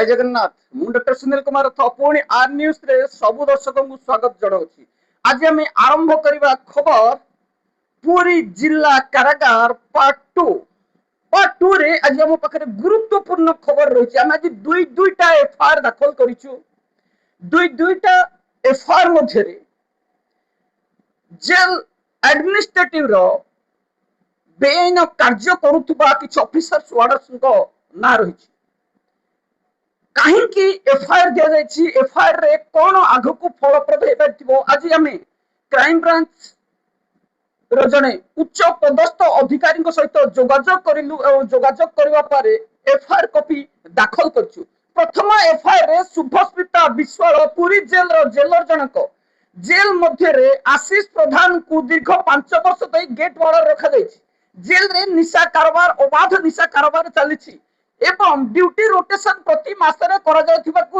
जय जगन्नाथ मु डॉक्टर सुनील कुमार पुणी आर न्यूज रे सबु दर्शक को स्वागत जनाऊँ। आज आम आरंभ करवा खबर पुरी जिला कारागार पार्ट टू रे आज आम पाखे गुरुत्वपूर्ण खबर रही। आम आज दुईटा एफआईआर दाखल करूँ। दुईटा एफआईआर मध्य जेल एडमिनिस्ट्रेटिव रो बेआईन कार्य करुवा किसी ऑफिसर्स वार्डर्स ना रही। कहीं एफआईआर दि जाए एफआईआर रे कौन आग को फलप्रद हो पार। आज आम क्राइम ब्रांच जड़े उच्च पदस्थ अधिकारी सहित जोगाजोग करने एफआईआर कॉपी दाखल करूँ। प्रथम एफआईआर रे शुभस्मिता विश्वाल पुरी जेल जेलर जनक जेल मध्य आशीष प्रधान को दीर्घ 5 वर्ष गेट वार्डर रखा जेल रे निशा कारोबार अबाध निशा कारोबार चली एवं ड्यूटी रोटेशन प्रति मासरे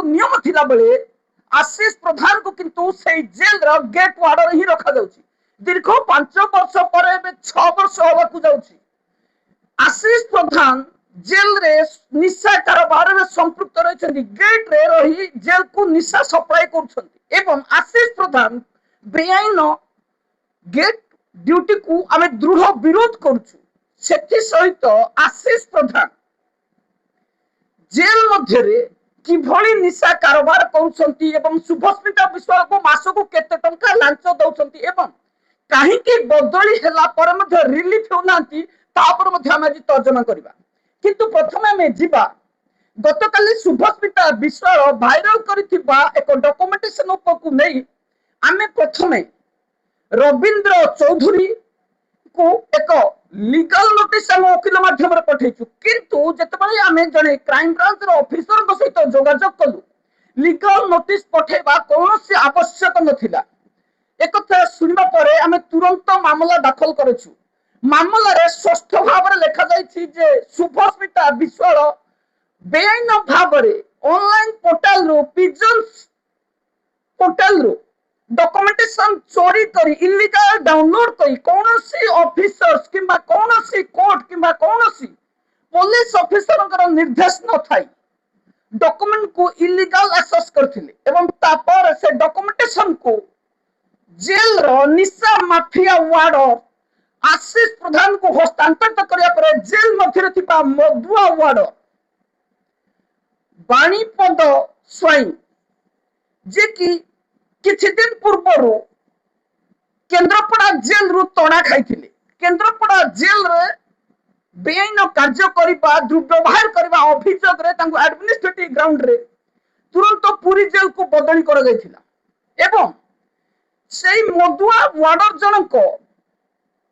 नियम थिला बेले आशीष प्रधान को किंतु से जेल रो गेट वार्डर ही रखा दीर्घ 5 वर्ष पर 6 वर्ष होगा जाउची। आशीष प्रधान जेल रे निशा कारोबार में संपृक्त रही गेट रे रही जेल को निशा सप्लाई कर एवं आशीष प्रधान बेआईन गेट ड्यूटी को आम दृढ़ विरोध करुचु। सहित आशीष प्रधान जेल मध्य किभली निशा कारोबार करुछंती एवं शुभस्मिता विश्वाल को मास को केते टंका लांच दउछंती एवं काहींकि बदली हेला पर मध्य रिलीफ होनांती तापर मध्य हम आज तर्जमा करबा। किंतु प्रथमे में जीवा गतकाली शुभस्मिता विश्वाल वायरल करिथिबा एक डॉक्यूमेंटेशन उपको नै आमे प्रथमे रविंद्र चौधरी को एक लीगल नोटिस आम वकिल माध्यम पठेचु। किंतु जिते आम जड़े क्राइम ब्रांच ऑफिसर सहित जोगाजोग कलु लीगल नोटिस पठेबा कौन से आवश्यक नथिला। एक शुणा पर आम तुरंत मामला दाखल करूँ। मामलार स्पष्ट भाव में लिखा जाए शुभस्मिता विश्वाल बेआईन भाव ऑनलाइन पोर्टाल रो पिजन्स पोर्टाल रो डॉक्यूमेंटेशन चोरी करी इलीगल डाउनलोड करी कौन सी ऑफिसर्स किंबा कौन सी कोर्ट किंबा कौन सी पुलिस ऑफिसर निर्देश न थाई डॉक्यूमेंट को इलीगल एक्सेस करथिले एवं तापर से डॉक्यूमेंटेशन को जेल रो निशा माफिया वार्डर आशीष प्रधान को हस्तांतरित करिया पर जेल मध्य थिबा मधुआ वार्डर बाणीपद स्वाई जे कि किछि दिन पूर्व केंद्रापड़ा जेल रु तड़ा खाई केंद्रापड़ा जेल रे बेआईन कार्य करबा दुर्व्यवहार करबा अभियोग रे तांको एडमिनिस्ट्रेटिव ग्राउंड रे तुरंत पुरी जेल को बदली कर जायथिला एवं सेई मधुआ वार्डर जनक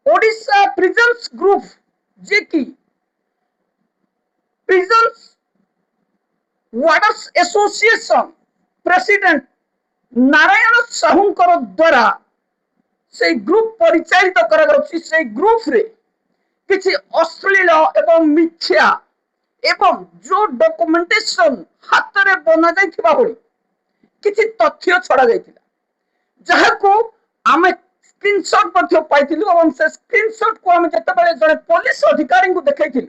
ओडिशा प्रिजन्स ग्रुप जे कि prisons warders association president Narayan साहूंकर द्वारा से ग्रुप परिचालित कर ग्रुप रे किसी अश्लील एवं मिथ्या एवं जो डॉक्यूमेंटेशन हाथ रे बना जाइथिबा होई किसी तथ्य छड़ा जाइथिला जहाँ को आम स्क्रीनशॉट मध्य पाइथिलु एवं से स्क्रीनशॉट को आम जते बेले जने पुलिस अधिकारी को देखैथिलु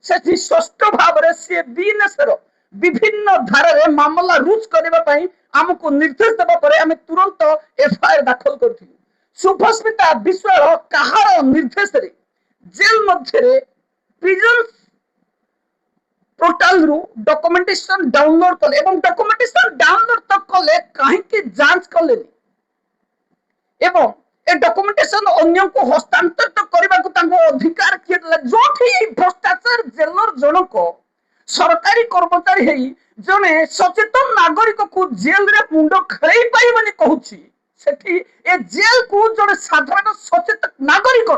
से स्पष्ट भाव रे से बीएनएस रो विभिन्न धारा रे मामला रुज करबा पई आमको निर्देश देबा परे आमे तुरंत एफआईआर दाखल करथिलु। शुभस्मिता विश्वाल कहार निर्देश रे जेल मध्य रे प्रिजन पोर्टल रु डॉक्यूमेंटेशन डाउनलोड कले एवं डॉक्यूमेंटेशन डाउनलोड तक कले काहे कि जांच कले एवं ए डॉक्यूमेंटेशन अन्य को हस्तांतरित करबा को तांको अधिकार किए जोठी भ्रष्टाचार जेलर जनक सरकारी कर्मचारी है जने सचेतन नागरिक को जेल रे मुंड खेई पाइबनी कहूची सेठी ए जेल को जने साधारण सचेतन नागरिक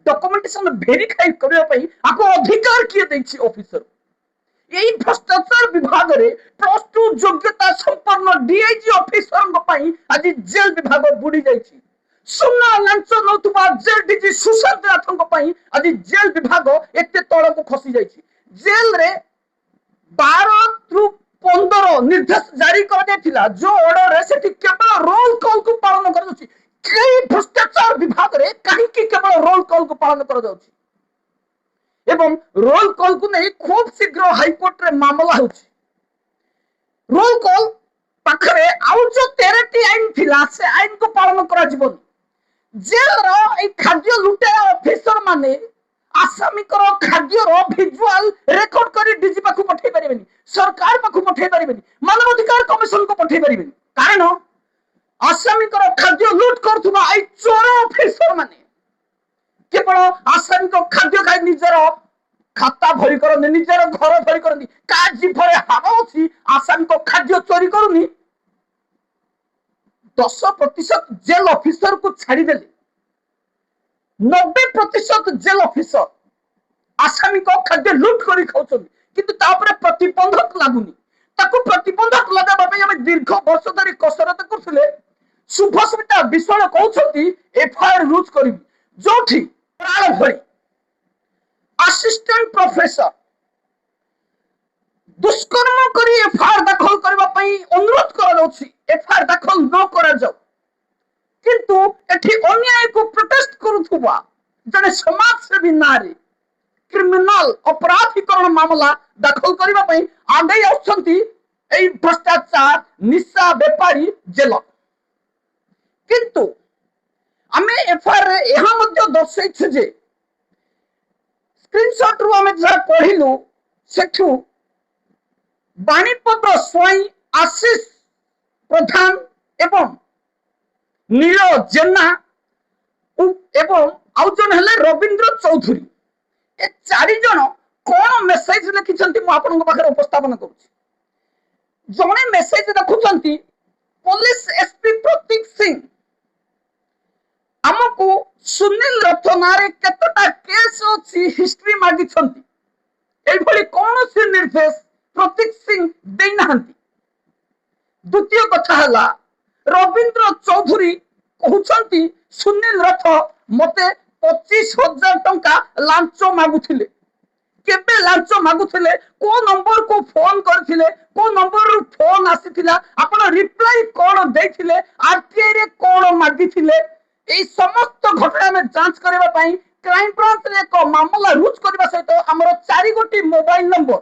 डॉक्यूमेंटेशन वेरीफाई करबा पई आको अधिकार किए दैछि ऑफिसर। यही भ्रष्टाचार विभाग रे +2 योग्यता संपन्न डीआईजी ऑफिसर पई आज जेल विभाग बुड़ी जाइछि। सुना लांच नौतुबा जेल डीजी सुशांत नाथन पई आज जेल विभाग एते तळ को खसी जाइछि। जेल रे 12 रु 15 निर्देश जारी कर जो ऑर्डर है केवल रोल कॉल को पालन कर भ्रष्टाचार विभाग रे कहीं केवल रोल कॉल को पालन कर एवं रोल कॉल को नहीं खूब शीघ्र हाईकोर्ट रे मामला होछि रोल कॉल पाखरे आउ जो 13टी आईन थिला से आईन को पालन करा जीवन जेल रो ए खाद्य लुटेरा ऑफिसर माने आसामीकर खाद्यर भिजुआल रेकर्ड करी डीजी पाखु पठै परिबेनी सरकार पाखु पठै परिबेनी मानव अधिकार कमिशन को पठै परिबेनी कारण आसामीकर खाद्य लूट करथुबा आई चोर ऑफिसर माने केवल आसामी को खाद्य खाइ निजर खाता भरी करनी निजर घर भरी करनी का जीभरे हाव अछि आसामी को खाद्य चोरी करूनी 10% जेल ऑफिसर को छाड़ी देले 90% जेल ऑफिसर आसामी को खाद्य लूट करी खाउछन किंतु तापरे प्रतिबंधक लागुनी ताकू प्रतिबंधक लगाबा पई हम दीर्घ वर्ष धरि कसरत करथले शुभस्मिता विश्वाल कहउछंती एफआईआर रुज करिबी जोठी प्राण भरी असिस्टेंट प्रोफेसर दुष्कर्म करी एफआईआर दाखल करबा पई अनुरोध कराउछि एफआईआर दाखल न करा जाऊ किंतु एठी अन्याय को प्रोटेस्ट करुथुबा जने समाज सेवी नारी क्रिमिनल अपराधीकरण मामला दाखल करबा पई आगे आउछंती एई भ्रष्टाचार निशा व्यापारी जेल किंतु आमे एफआईआर रे एहा मध्ये दर्शाइछु जे स्क्रीनशॉट रु आमे जा पढिलु सेठु बाणीपद्र स्वाई आशीष प्रधान एवं नील जेना एवं आउ जन हेले रविंद्र चौधरी ए चारि जन कोन मेसेज लिखिछंती मु आपन पाखरे उपस्थापन करूछि जने मेसेज रखुछंती पुलिस एसपी प्रतीक सिंह हमको सुनील रथनारे केतटा केस अछि हिस्ट्री मागिछंती एई भली कोनोसी निर्देश प्रतीक सिंह देइनाहंती द्वितीय कथा हला रविंद्र चौधरी कहउछंती सुनील रथ मते 25,000 टंका लांच मागुथिले केबे लांच मागुथिले को नंबर को फोन करथिले को नंबर रु फोन आसीथिला आपण रिप्लाई कोन देथिले आरटीआई रे कोन मागिथिले एई समस्त घटना में जांच करबा पई क्राइम ब्रांच रे एक मामला रुज करबा सहित हमर 4 गोटी मोबाइल नंबर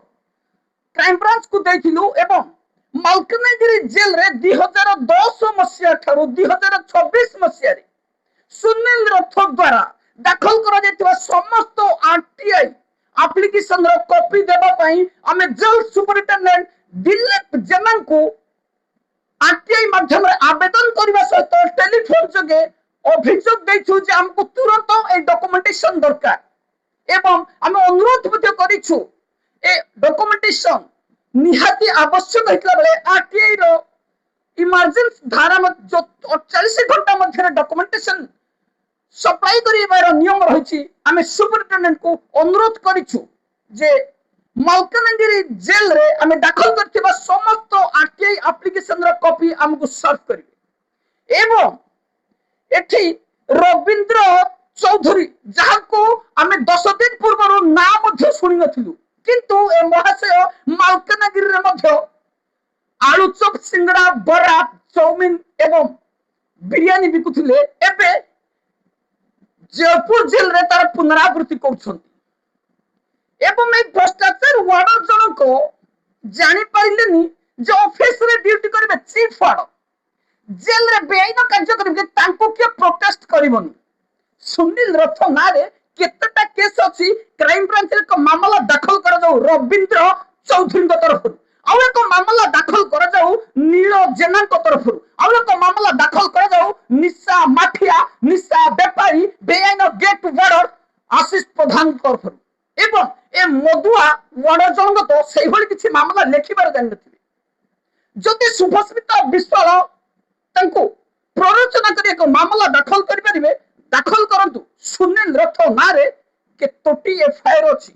क्राइम ब्रांच को देथिलु एवं मालकानगिरी जेल रे 2010 मसिया ठारो 2026 मसिया रे सुनील रथ द्वारा दाखल करा जेतिबा समस्त आरटीआई एप्लीकेशन रो कॉपी देबा पई हमें जेल सुपरिटेंडेंट दिलीप जेना को आरटीआई माध्यम रे आवेदन करबा सहित टेलीफोन जगे अभियोग दैछु जे हमको तुरंत ए डॉक्यूमेंटेशन दरकार एवं हम अनुरोध मध्ये करिछु ए डॉक्यूमेंटेशन निहाती आवश्यक होइतला बेले आरटीआई रो इमरजेंसी धारा में जो 48 घंटा मध्ये डॉक्यूमेंटेशन सप्लाई करिबार नियम रहिछि आमे सुपरिटेंडेंट को अनुरोध करिछु जे मालकानगिरी जेल रे आमे दाखल करथिबा समस्त आरटीआई एप्लीकेशन रो कॉपी हमको सर्व करिवे एवं एठी रविंद्र चौधरी जहा को आमे 10 दिन पूर्व ना मध्ये सुनि नथिलु किंतु ए महाशय मालकानगिरी रे मध्ये आलू चॉप सिंगड़ा बरा चाउमिन एवं बिरयानी बिकुथिले एबे जयपुर जेल रे तार पुनरावृत्ति करछंती एवं ए भ्रष्टाचार वार्डर जन को जानि पाइलेनी जे ऑफिस रे ड्यूटी करबे चीफ वार्डर जेल रे बेआईन कार्य करबे तांको के प्रोटेस्ट करबनी सुनील रथ नारे केतटा केस अछि क्राइम ब्रांच रे एक मामला दाखल करा जाऊ रविंद्र चौधरी को तरफ आउ एक मामला दाखल करा जाऊ नील जेना को तरफ आउ एक मामला दाखल करा जाऊ निशा माफिया निशा व्यापारी बेआईन गेट वार्डर आशीष प्रधान तरफ एवं ए मधुआ वार्डर जन तो सेही भली किछि मामला लेखिबार जानथिबे जदि शुभस्मिता विश्वाल तांको प्ररोचना करी एक मामला दाखल करि परिबे दाखल करंतु सुनील रथ नारे केतोटी एफआईआर अछि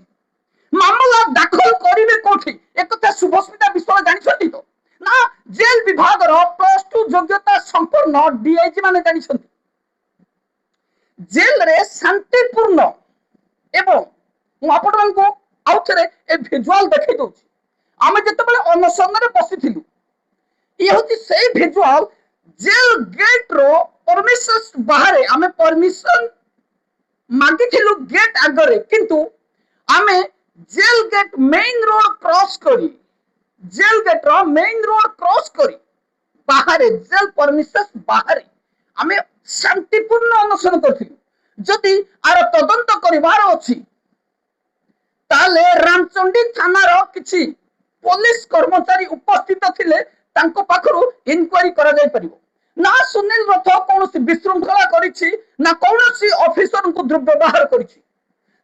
मामला दाखल करिवे कोठी एकथा शुभस्मिता विश्वाल जानि छथि तो ना जेल विभाग रो +2 योग्यता संपन्न डीआईजी माने जानि छथि जेल रे शांतिपूर्ण एवं मु आपन को आउथरे ए विजुअल देखै दोछि आमे जतबेले अनशन रे बसिथिलु ई होछि सेही विजुअल जेल गेट रो परमिशन बाहर आमे परमिशन मागिथिलु गेट आगरे किंतु आमे jail gate main road cross करी जेल गेट रो मेन रोड क्रॉस करी बाहर जेल परमिशंस बाहर आमे शांतिपूर्ण अनशन करथिलु जदि आर तदंत करिवार अछि ताले रामचंडी थानार किछि पुलिस कर्मचारी उपस्थित थिले तांको पाखरु इनक्वारी करा जाय परिबो ना सुनील रथ कौन विशृंखला करिछि ना कौन ऑफिसर को दुर्व्यवहार करिछि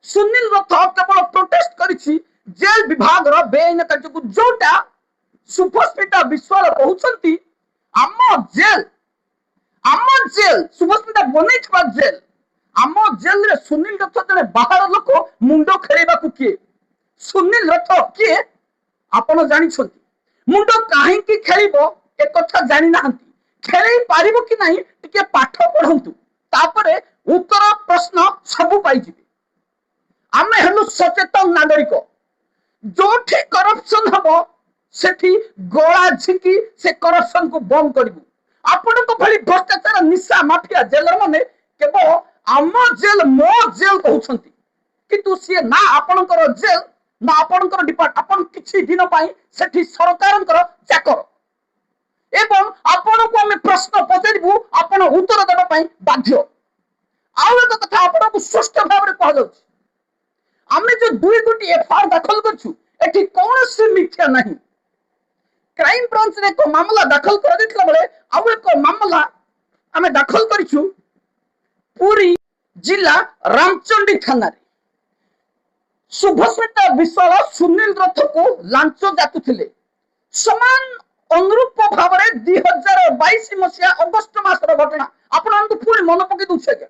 सुनील रथ केवल प्रोटेस्ट करिछि जेल विभाग रो बेआईन कार्य को जोटा सुभस्मिता विश्वाल कहउछंती आम जेल सुभस्मिता बनेइछबा जेल आम जेल रे सुनील रथ जने बाहर लोक मुंडो खेलेबा को किए सुनील रथ किए आपण जानि छंती मुंडो काहे की खेलिबो ए कथा जानि नाहंती खेले पारिबो कि नहीं टिके पाठ पढंतु तापरे उत्तर प्रश्न सब पाई जिवे आमे हेलु सचेतन नागरिक जोठी करप्शन हबो सेठी गोळा झिकी से करप्शन को बंद करिबु आपण को भली भ्रष्टाचार निशा माफिया जेलर माने केवल आम जेल मो जेल कहउछंती किंतु से ना आपणकर जेल ना आपणकर डिपार्ट आपण किछि दिन पाई सेठी सरकारंकर चाकर एवं आपण को हमें प्रश्न पचारिबु आपण उत्तर देबा पाई बाध्य आउ एक कथा आपण को स्पष्ट भाव रे कह जाउछ आमे जो दुई गोटी एफआईआर दाखल करछु एठी कोनोसी मिथ्या नहीं क्राइम ब्रांच रे को मामला दाखल कर दितला बेले आउ एक मामला आमे दाखल करिछु पूरी जिला रामचंडी थाना रे सुभस्मिता विश्वाल सुनील रथ को लांच जातुथिले समान अनुरूप भाव में 2022 मसीहा अगस्त मासर घटना आपको पुणी मन पकई दूसरे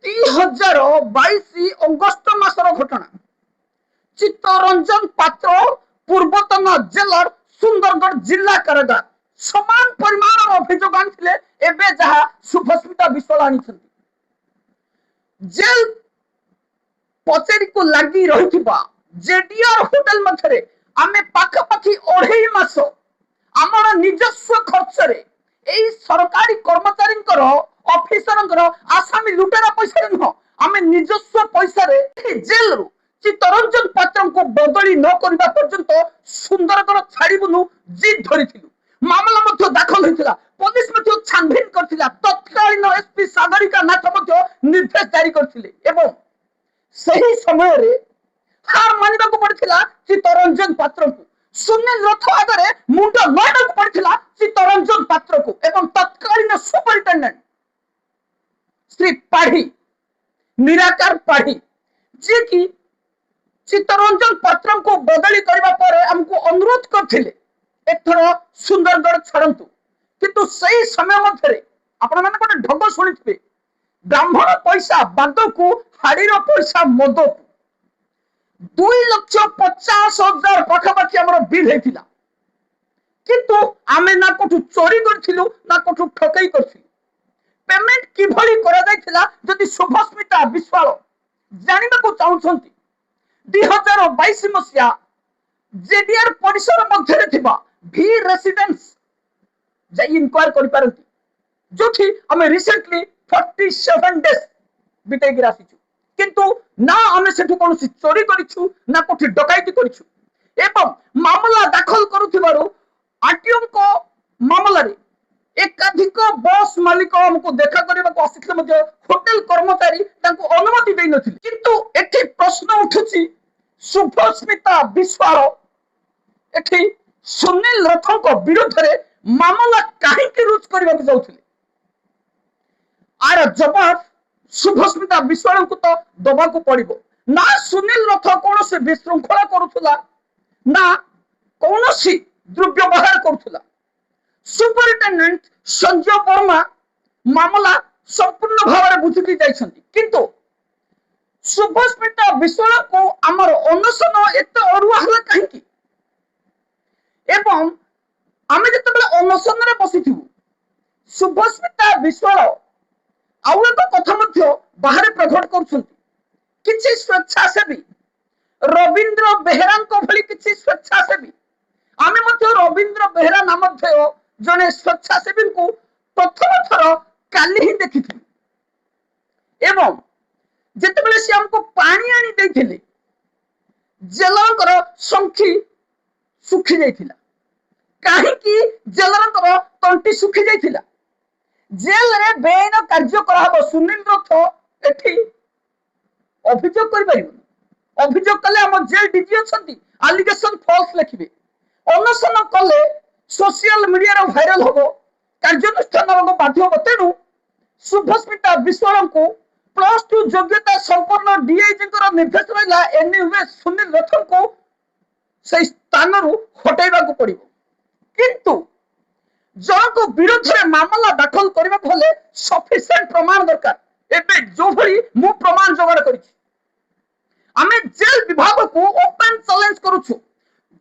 2022 अगस्त मासर घटना चित्तरंजन पात्र पूर्वतन जेलर सुंदरगढ़ जिला कारागार समान परिमाण अभियोग आनी एबे जहाँ सुभस्मिता विश्वाल आनी जेल पचेरी को लगी रही जेडीआर होटेल मध्य आमे पाखापाखि 2.5 मास आमर निजस्व खर्च रे एई सरकारी कर्मचारी ऑफिसर आसामी लुटेरा पैसा नुह आमे निजस्व पैसा रे जेल रु चित्तरंजन पात्र को बदली न करबा पर्यंत सुंदरगढ़ छाड़ीबुनु जिद धरिथिलु मामला मध्य दाखल होइतिला पुलिस मध्य छानबीन करथिला तत्कालीन एसपी सागरिका नाथ मध्य निर्देश जारी करथिले एवं सही समय रे हार मानिबा को पड़थिला चित्तरंजन पात्र को सुनील रथ आगे मुंड लड़ा पड़ा चित्तरंजन पात्र को एवं तत्कालीन सुपरिटेंडेंट श्री पाढ़ी निराकार पाढ़ी जी की चित्तरंजन पात्र को बदली करने हमको अनुरोध करते एथर सुंदरगढ़ छाड़ू किंतु सही समय मध्य आपण मैंने गोटे ढंग शुणी ब्राह्मण पैसा बाद को हाड़ी पैसा मद को 2,50,000 पाखापाखि आमर बिल होता किंतु आमे ना कोठु चोरी करथिलु ना कोठु ठकई करथिलु पेमेंट किभली करा जायथिला जदि सुभस्मिता विश्वाल जानिबा को चाहुछंती 2022 मसिया जेडीआर परिसर मध्य थिबा भी रेसिडेंस जाई इंक्वायर करि पारंती जोठी हमें रिसेंटली 47 डेज बिताई गिरासीछु किंतु ना आमे सेठु कोनोसी चोरी करिछु ना कोठी डकायती करिछु एवं मामला दाखल करुथिबारु आरटीओ को मामला रे एकाधिक बस मालिक हमको देखा करबा को आसिथिले मध्ये होटल कर्मचारी तांको अनुमति देइ नथिले किंतु एठी प्रश्न उठुछि सुभस्मिता विश्वाल एठी सुनील रथ को विरुद्ध रे मामला काहे के रुज करबा को जाउथिले आर जवाब सुभस्मिता विश्वाल को तो दबा को पड़िबो ना सुनील रथ कौन से विशृंखला करुथुला ना कौन सी दुर्व्यवहार करुथुला सुपरिटेंडेंट संजय वर्मा मामला संपूर्ण भाव में बुझिकी जाइछंती किंतु सुभस्मिता विश्वाल को आमर अनशन एते अरुआ हला काहेकि एवं आमे जतबेले अनशन रे बसिथिबु सुभस्मिता विश्वाल आउ एक कथा मध्य बाहर प्रकट करछंती किछि स्वेच्छासेवी रविंद्र बेहेरा भली किछि स्वेच्छासेवी आमे मध्य रविंद्र बेहेरा नाम जने स्वेच्छासेवी को प्रथम थर काली ही देखिथिलु एवं जेतेबेले से हमको पानी आनी देथिले ଜେଲରଙ୍କର ଶଙ୍ଖି ଶୁଖି ଯାଇଥିଲା। କାହିଁକି ଜେଲରଙ୍କର ତଣ୍ଟି ଶୁଖି ଯାଇଥିଲା? ଜେଲରେ ବେଆଇନ କାର୍ଯ୍ୟ କରାହବ। ସୁନୀଲ ରଥ ଏଠି ଅଭିଯୋଗ କରିପାରିବନି। ଅଭିଯୋଗ କଲେ ଆମ ଜେଲ ଡିଜି ଅଛନ୍ତି, ଆଲିଗେସନ ଫଲ୍ସ ଲେଖିବେ। ଅନଶନ କଲେ সোশিয়াল মিডিয়ার ভাইরাল হব, କାର୍ଯ୍ୟାନୁଷ୍ଠାନ ହେବାକୁ ବାଧ୍ୟ ହେବ। ତେଣୁ ଶୁଭସ୍ମିତା ବିଶ୍ୱାଳଙ୍କୁ +2 ଯୋଗ୍ୟତା ସମ୍ପନ୍ନ ଡିଆଇଜିଙ୍କର ନିର୍ଦ୍ଦେଶ ରହିଲା ଏନ୍ୟୁଏସ୍ ସୁନୀଲ ରଥଙ୍କୁ ସେହି ସ୍ଥାନରୁ ହଟାଇବାକୁ ପଡ଼ିବ। କିନ୍ତୁ ଜଣଙ୍କ ବିରୋଧରେ ମାମଲା ଦାଖଲ କରିବାକୁ ହେଲେ ସଫିସିଏଣ୍ଟ ପ୍ରମାଣ ଦରକାର। ଏବେ ଯୋଉଭଳି ମୁଁ ପ୍ରମାଣ ଯୋଗାଡ଼ କରିଛି, ଆମେ ଜେଲ ବିଭାଗକୁ ଓପନ ଚ୍ୟାଲେଞ୍ଜ କରୁଛୁ।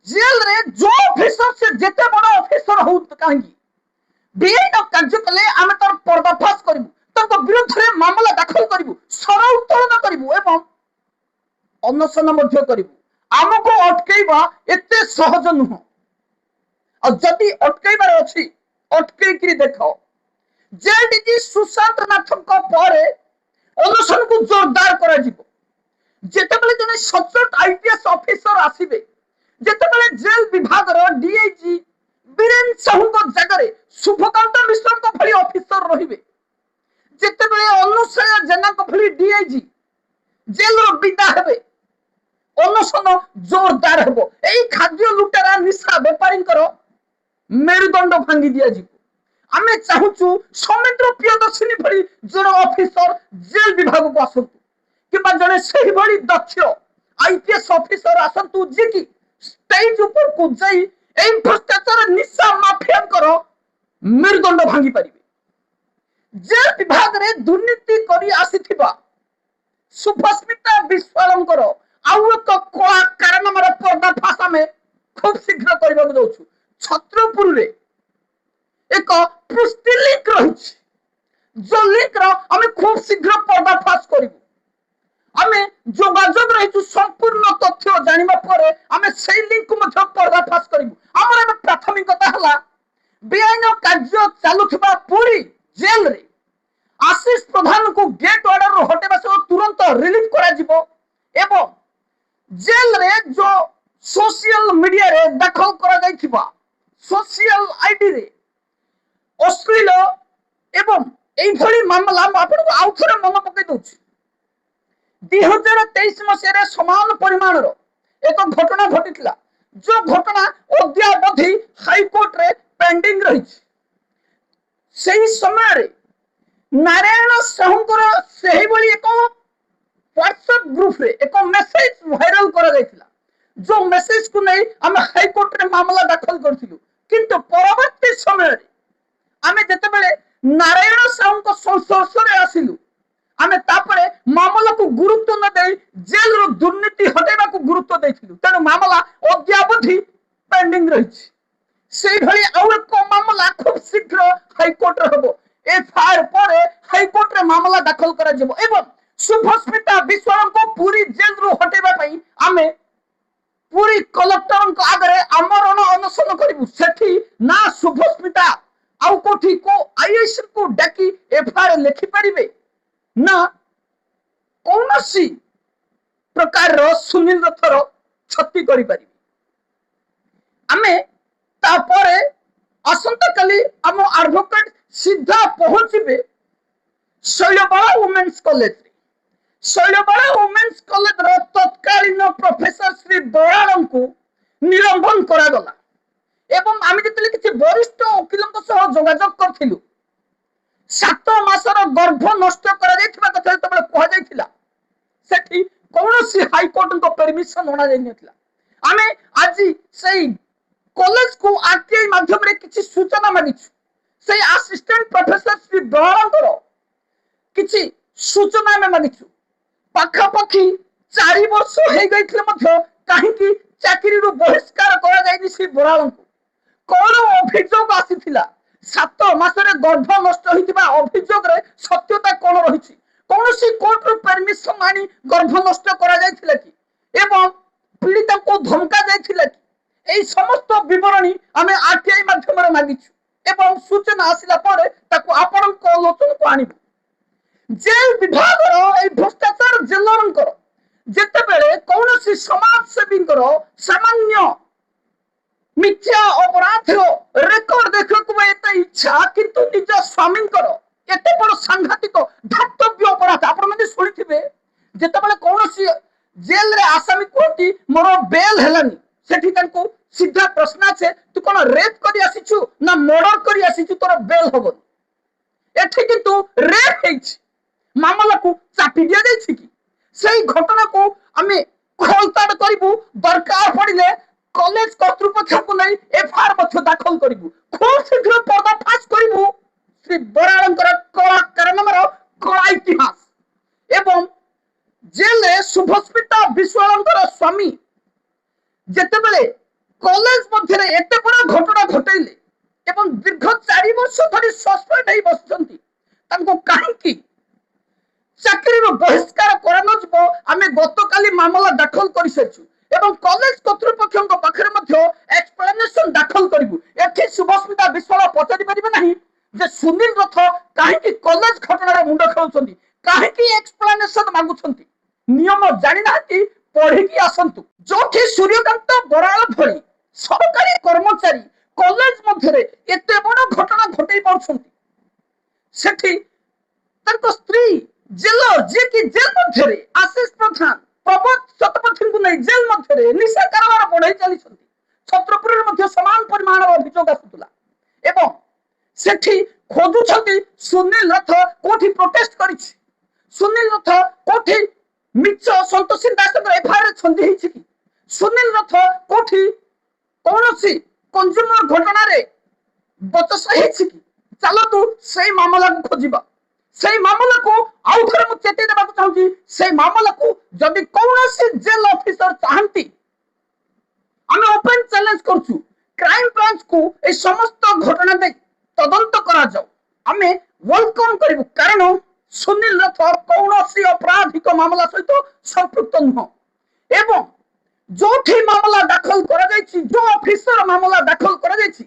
ଜେଲରେ ଯୋ ଅଫିସର ସେ ଯେତେ ବଡ଼ ଅଫିସର ହଉ କାହିଁକି, ବେଆଇନ କାର୍ଯ୍ୟ କଲେ ଆମେ ତାର ପର୍ଦ୍ଦାଫାଶ କରିବୁ, ତାଙ୍କ ବିରୁଦ୍ଧରେ ମାମଲା ଦାଖଲ କରିବୁ, ସ୍ୱର ଉତ୍ତୋଳନ କରିବୁ ଏବଂ ଅନଶନ ମଧ୍ୟ କରିବୁ। ଆମକୁ ଅଟକେଇବା ଏତେ ସହଜ ନୁହଁ। ଆଉ ଯଦି ଅଟକେଇବାର ଅଛି, ଅଟକେଇକିରି ଦେଖ। ଜେଲ ଡିଜି ସୁଶାନ୍ତ ନାଥଙ୍କ ପରେ ଅନଶନକୁ ଜୋରଦାର କରାଯିବ। ଯେତେବେଳେ ଜଣେ ସଚୋଟ ଆଇପିଏସ୍ ଅଫିସର ଆସିବେ, ଯେତେବେଳେ ଜେଲ ବିଭାଗର ଡିଆଇଜି ବୀରେନ୍ ସାହୁଙ୍କ ଜାଗାରେ ଶୁଭକାନ୍ତ ମିଶ୍ରଙ୍କ ଭଳି ଅଫିସର ରହିବେ, ଯେତେବେଳେ ଅନୁସୟା ଜେନାଙ୍କ ଭଳି ଡିଆଇଜି ଜେଲରୁ ବିଦା ହେବେ, ଅନଶନ ଜୋରଦାର ହେବ। ଏହି ଖାଦ୍ୟ ଲୁଟେରା ନିଶା ବେପାରୀଙ୍କର ମେରୁଦଣ୍ଡ ଭାଙ୍ଗି ଦିଆଯିବ। ଆମେ ଚାହୁଁଛୁ ସୌମିତ୍ର ପ୍ରିୟଦର୍ଶିନୀ ଭଳି ଜଣେ ଅଫିସର ଜେଲ ବିଭାଗକୁ ଆସନ୍ତୁ, କିମ୍ବା ଜଣେ ସେହିଭଳି ଦକ୍ଷ ଆଇପିଏସ୍ ଅଫିସର ଆସନ୍ତୁ, ଯିଏକି ଷ୍ଟେଜ ଉପରକୁ ଯାଇ ଏହି ଭ୍ରଷ୍ଟାଚାର ନିଶା ମାଫିଆଙ୍କର ମେରୁଦଣ୍ଡ ଭାଙ୍ଗି ପାରିବେ। ଜେଲ ବିଭାଗରେ ଦୁର୍ନୀତି କରି ଆସିଥିବା ଶୁଭସ୍ମିତା ବିଶ୍ୱାଳଙ୍କର ଆଉ ଏକ କଳା କାରନାମାର ପର୍ଦ୍ଦାଫାଶ ଆମେ ଖୁବ୍ ଶୀଘ୍ର କରିବାକୁ ଯାଉଛୁ। ଛତ୍ରପୁରରେ ଏକ ପୃଷ୍ଟି ଲିଙ୍କ ରହିଛି, ଯୋଉ ଲିଙ୍କର ଆମେ ଖୁବ୍ ଶୀଘ୍ର ପର୍ଦ୍ଦାଫାଶ କରିବୁ। ଆମେ ଯୋଗାଯୋଗ ରହିଛୁ, ସମ୍ପୂର୍ଣ୍ଣ ତଥ୍ୟ ଜାଣିବା ପରେ ଆମେ ସେଇ ଲିଙ୍କକୁ ମଧ୍ୟ ପର୍ଦ୍ଦାଫାଶ କରିବୁ। ଆମର ଏବେ ପ୍ରାଥମିକତା ହେଲା ବେଆଇନ କାର୍ଯ୍ୟ ଚାଲୁଥିବା ପୁରୀ ଜେଲରେ ଆଶିଷ ପ୍ରଧାନଙ୍କୁ ଗେଟ୍ ଅର୍ଡରରୁ ହଟାଇବା ସହ ତୁରନ୍ତ ରିଲିଫ୍ କରାଯିବ ଏବଂ ଜେଲରେ ଯୋଉ ସୋସିଆଲ ମିଡିଆରେ ଦାଖଲ କରାଯାଇଥିବା ସୋସିଆଲ ଆଇଡିରେ ଅଶ୍ଳୀଳ ଏବଂ এইଭଳି ମାମଲା ମୁଁ ଆପଣଙ୍କୁ ଆଉ ଥରେ ମନେ ପକାଇ ଦଉଛି। 2023 ମସିହାରେ ସମାନ ପରିମାଣର ଏକ ଘଟଣା ଘଟିଥିଲା, ଯୋଉ ଘଟଣା ଅଦ୍ୟାବଧି ହାଇକୋର୍ଟରେ ପେଣ୍ଡିଂ ରହିଛି। ସେହି ସମୟରେ ନାରାୟଣ ସାହୁଙ୍କର ସେହିଭଳି ଏକ ହ୍ୱାଟ୍ସଆପ୍ ଗ୍ରୁପରେ ଏକ ମେସେଜ ଭାଇରାଲ କରାଯାଇଥିଲା, ଯୋଉ ମେସେଜକୁ ନେଇ ଆମେ ହାଇକୋର୍ଟରେ ମାମଲା ଦାଖଲ କରିଥିଲୁ। କିନ୍ତୁ ପରବର୍ତ୍ତୀ ସମୟରେ ଆମେ ଯେତେବେଳେ ନାରାୟଣ ସାହୁଙ୍କ ସଂସ୍ପର୍ଶରେ ଆସିଲୁ, ଆମେ ତାପରେ ମାମଲାକୁ ଗୁରୁତ୍ୱ ନ ଦେଇ ଜେଲରୁ ଦୁର୍ନୀତି ହଟାଇବାକୁ ଗୁରୁତ୍ୱ ଦେଇଥିଲୁ। ତେଣୁ ମାମଲା ଅଦ୍ୟାବଧି ପେଣ୍ଡିଂ ରହିଛି। ସେଇଭଳି ଆଉ ଏକ ମାମଲା ଖୁବ୍ ଶୀଘ୍ର ହାଇକୋର୍ଟରେ ହେବ। ଏଫଆଇଆର ପରେ ହାଇକୋର୍ଟରେ ମାମଲା ଦାଖଲ କରାଯିବ ଏବଂ ଶୁଭସ୍ମିତା ବିଶ୍ୱାଳଙ୍କୁ ପୁରୀ ଜେଲରୁ ହଟାଇବା ପାଇଁ ଆମେ ପୁରୀ କଲେକ୍ଟରଙ୍କ ଆଗରେ ଆମରଣ ଅନଶନ କରିବୁ। ସେଠି ନା ଶୁଭସ୍ମିତା ଆଉ କୋଉଠି କୋ ଆଇଏଏସ୍ କୁ ଡାକି ଏଫଆଇଆର ଲେଖିପାରିବେ, ନା କୌଣସି ପ୍ରକାରର ସୁନୀଲ ରଥର କ୍ଷତି କରିପାରିବେ। ଆମେ ତାପରେ ଆସନ୍ତାକାଲି ଆମ ଆଡଭୋକେଟ ସିଧା ପହଞ୍ଚିବେ ଶୈଳବାଳା ଓମେନ୍ସ କଲେଜରେ। ଶୈଳବାଳା ଓମେନ୍ସ କଲେଜର ତତ୍କାଳୀନ ପ୍ରଫେସର ଶ୍ରୀ ବରାଳଙ୍କୁ ନିଲମ୍ବନ କରାଗଲା ଏବଂ ଆମେ ଯେତେବେଳେ କିଛି ବରିଷ୍ଠ ଓକିଲଙ୍କ ସହ ଯୋଗାଯୋଗ କରିଥିଲୁ, 7 ମାସର ଗର୍ଭ ନଷ୍ଟ କରାଯାଇଥିବା କଥା ଯେତେବେଳେ କୁହାଯାଇଥିଲା, ସେଠି କୌଣସି ହାଇକୋର୍ଟଙ୍କ ପରମିଶନ ଅଣାଯାଇନଥିଲା। ଆମେ ଆଜି ସେଇ କଲେଜକୁ ଆରଟିଆଇ ମାଧ୍ୟମରେ କିଛି ସୂଚନା ମାଗିଛୁ। ସେଇ ଆସିଷ୍ଟାଣ୍ଟ ପ୍ରଫେସର ଶ୍ରୀ ବରାଳଙ୍କର କିଛି ସୂଚନା ଆମେ ମାଗିଛୁ। ପାଖାପାଖି 4 ବର୍ଷ ହେଇଯାଇଥିଲେ ମଧ୍ୟ କାହିଁକି ଚାକିରିରୁ ବହିଷ୍କାର କରାଯାଇନି ଶ୍ରୀ ବରାଳଙ୍କୁ? କଣ ଅଭିଯୋଗ ଆସିଥିଲା? 7 ମାସରେ ଗର୍ଭ ନଷ୍ଟ ହୋଇଥିବା ଅଭିଯୋଗରେ ସତ୍ୟତା କଣ ରହିଛି? କୌଣସି କୋର୍ଟରୁ ପରମିଶନ ଆଣି ଗର୍ଭ ନଷ୍ଟ କରାଯାଇଥିଲା କି ଏବଂ ପୀଡ଼ିତାଙ୍କୁ ଧମକା ଯାଇଥିଲା କି? এই সমস্ত বিবরণী আমি আরটিআই মাধ্যমে মাগিছু এবং সূচনা আসিলা পরে তাকে আপনার আলোচনাକୁ আনিবু। জেল বিভাগর এই ভ্রষ্টাচার জেলরଙ୍କର ଯେତେବେଳେ କୌଣସି ସମାଜସେବୀଙ୍କର ସାମାନ୍ୟ ମିଥ୍ୟା ଅପରାଧର ରେକର୍ଡ ଦେଖିବାକୁ ଏତେ ଇଚ୍ଛା କିନ୍ତୁ ନିଜ ସ୍ୱାମୀଙ୍କର ଏତେ ବଡ ସାଂଘାତିକ ଧାତବ୍ୟ ଅପରାଧ ଆପଣ ମାନେ ଶୁଣିଥିବେ ଯେତେବେଳେ କୌଣସି ଜେଲରେ ଆସାମୀ କୁହନ୍ତି ମୋର ବେଲ ହେଲାନି ସେଠି ତାଙ୍କୁ ସିଧା ପ୍ରଶ୍ନ ଆସେ ତୁ କଣ ରେପ୍ କରି ଆସିଛୁ ନା ମର୍ଡର କରି ଆସିଛୁ ତୋର ବେଲ ହବନି ଏଠି କିନ୍ତୁ ରେପ୍ ହେଇଛି ମାମଲାକୁ ଚାପି ଦିଆଯାଇଛି କି ସେଇ ଘଟଣାକୁ ଆମେ ଖୋଳତାଡ କରିବୁ ଦରକାର ପଡିଲେ କଲେଜ କର୍ତ୍ତୃପକ୍ଷଙ୍କୁ ନେଇ ଏଫଆଇଆର ମଧ୍ୟ ଦାଖଲ କରିବୁ ଖୁବ୍ ଶୀଘ୍ର ପର୍ଦ୍ଦାଫାଶ କରିବୁ ଶ୍ରୀ ବରାଳଙ୍କର କଳା କାରନାମାର କଳା ଇତିହାସ ଏବଂ ଜେଲରେ ଶୁଭସ୍ମିତା ବିଶ୍ୱାଳଙ୍କର ସ୍ୱାମୀ ଯେତେବେଳେ କଲେଜ ମଧ୍ୟରେ ଏତେ ବଡ ଘଟଣା ଘଟେଇଲେ ଏବଂ ଦୀର୍ଘ 4 ବର୍ଷ ଧରି ସସ୍ପେଣ୍ଡ ହେଇ ବସିଛନ୍ତି ତାଙ୍କୁ କାହିଁକି ଚାକିରିରୁ ବହିଷ୍କାର କରାନଯିବ ଆମେ ଗତକାଲି ମାମଲା ଦାଖଲ କରିସାରିଛୁ ଏବଂ କଲେଜ କର୍ତ୍ତୃପକ୍ଷଙ୍କ ପାଖରେ ମଧ୍ୟ ଏକ୍ସପ୍ଲାନେସନ ଦାଖଲ କରିବୁ ଏଠି ଶୁଭସ୍ମିତା ବିଶ୍ୱାଳ ପଚାରି ପାରିବେ ନାହିଁ ଯେ ସୁନୀଲ ରଥ କାହିଁକି କଲେଜ ଘଟଣାରେ ମୁଣ୍ଡ ଖେଳୁଛନ୍ତି କାହିଁକି ଏକ୍ସପ୍ଲାନେସନ ମାଗୁଛନ୍ତି ନିୟମ ଜାଣିନାହାନ୍ତି ପଢିକି ଆସନ୍ତୁ ଯୋଉଠି ସୂର୍ଯ୍ୟକାନ୍ତ ବରାଳ ଭଳି ସରକାରୀ କର୍ମଚାରୀ କଲେଜ ମଧ୍ୟରେ ଏତେ ବଡ ଘଟଣା ଘଟେଇ ପାରୁଛନ୍ତି ସେଠି ତାଙ୍କ ସ୍ତ୍ରୀ ଜେଲର ଯିଏକି ଜେଲ ମଧ୍ୟରେ ଆଶିଷ ପ୍ରଧାନ ପ୍ରବୋଧ ଶତପଥୀଙ୍କୁ ନେଇ ଜେଲ ମଧ୍ୟରେ ନିଶା କାରବାର ବଢାଇ ଚାଲିଛନ୍ତି ଛତ୍ରପୁରରେ ମଧ୍ୟ ସମାନ ପରିମାଣର ଅଭିଯୋଗ ଆସୁଥିଲା ଏବଂ ସେଠି ଖୋଜୁଛନ୍ତି ସୁନୀଲ ରଥ କୋଉଠି ପ୍ରୋଟେଷ୍ଟ କରିଛି ସୁନୀଲ ରଥ କୋଉଠି ମିଛ ସନ୍ତୋଷୀ ଦାସଙ୍କର ଏଫଆଇଆର ଛନ୍ଦି ହେଇଛି କି ସୁନୀଲ ରଥ କୋଉଠି କୌଣସି କଂଜ୍ୟୁମର ଘଟଣାରେ ବଚସା ହେଇଛି କି ଚାଲନ୍ତୁ ସେଇ ମାମଲାକୁ ଖୋଜିବା ସେଇ ମାମଲାକୁ ଆଉ ଥରେ ମୁଁ ଚେତାଇ ଦେବାକୁ ଚାହୁଁଛି ସେଇ ମାମଲାକୁ ଯଦି କୌଣସି ଜେଲ ଅଫିସର ଚାହାନ୍ତି ଆମେ ଓପନ ଚ୍ୟାଲେଞ୍ଜ କରୁଛୁ କ୍ରାଇମ ବ୍ରାଞ୍ଚକୁ এই ସମସ୍ତ ଘଟଣା ଦେଇ ତଦନ୍ତ କରାଯାଉ ଆମେ ୱେଲକମ୍ କରିବୁ କାରଣ ସୁନୀଲ ରଥ କୌଣସି ଅପରାଧିକ ମାମଲା ସହିତ ସମ୍ପୃକ୍ତ ନୁହଁ ଏବଂ ଯୋଉଠି ମାମଲା ଦାଖଲ କରାଯାଇଛି ଯୋଉ ଅଫିସର ମାମଲା ଦାଖଲ କରାଯାଇଛି